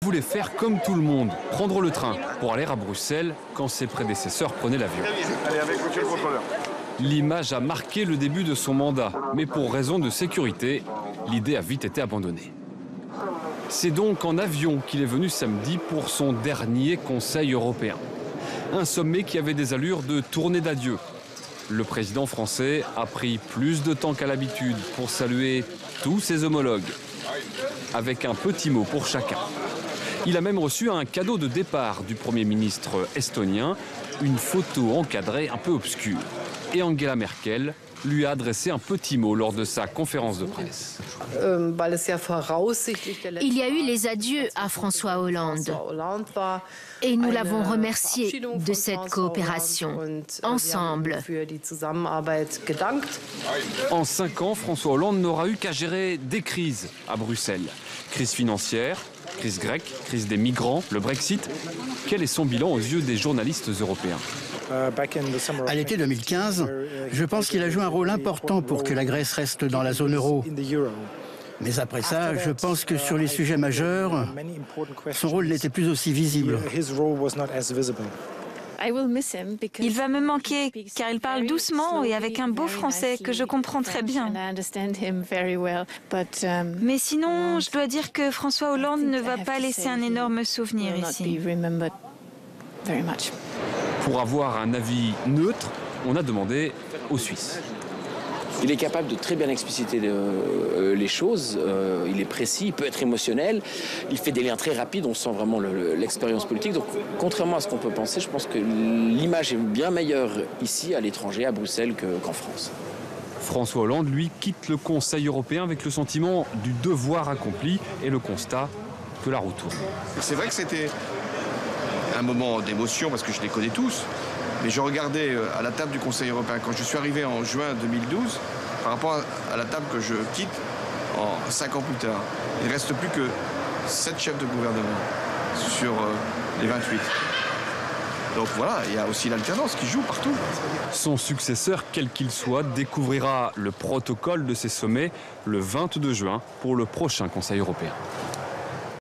voulait faire comme tout le monde, prendre le train pour aller à Bruxelles quand ses prédécesseurs prenaient l'avion. Allez, avec monsieur le contrôleur. L'image a marqué le début de son mandat, mais pour raison de sécurité, l'idée a vite été abandonnée. C'est donc en avion qu'il est venu samedi pour son dernier Conseil européen. Un sommet qui avait des allures de tournée d'adieu. Le président français a pris plus de temps qu'à l'habitude pour saluer tous ses homologues, avec un petit mot pour chacun. Il a même reçu un cadeau de départ du Premier ministre estonien, une photo encadrée un peu obscure. Et Angela Merkel lui a adressé un petit mot lors de sa conférence de presse. Il y a eu les adieux à François Hollande et nous l'avons remercié de cette coopération ensemble. En 5 ans, François Hollande n'aura eu qu'à gérer des crises à Bruxelles. Crise financière, crise grecque, crise des migrants, le Brexit. Quel est son bilan aux yeux des journalistes européens ? À l'été 2015, je pense qu'il a joué un rôle important pour que la Grèce reste dans la zone euro. Mais après ça, je pense que sur les sujets majeurs, son rôle n'était plus aussi visible. Il va me manquer car il parle doucement et avec un beau français que je comprends très bien. Mais sinon, je dois dire que François Hollande ne va pas laisser un énorme souvenir ici. Pour avoir un avis neutre, on a demandé aux Suisses. Il est capable de très bien expliciter les choses, il est précis, il peut être émotionnel, il fait des liens très rapides, on sent vraiment l'expérience politique. Donc contrairement à ce qu'on peut penser, je pense que l'image est bien meilleure ici, à l'étranger, à Bruxelles, qu'en France. François Hollande, lui, quitte le Conseil européen avec le sentiment du devoir accompli et le constat que la roue tourne. C'est vrai que c'était un moment d'émotion parce que je les connais tous. Mais je regardais à la table du Conseil européen quand je suis arrivé en juin 2012 par rapport à la table que je quitte 5 ans plus tard. Il ne reste plus que 7 chefs de gouvernement sur les 28. Donc voilà, il y a aussi l'alternance qui joue partout. Son successeur, quel qu'il soit, découvrira le protocole de ces sommets le 22 juin pour le prochain Conseil européen.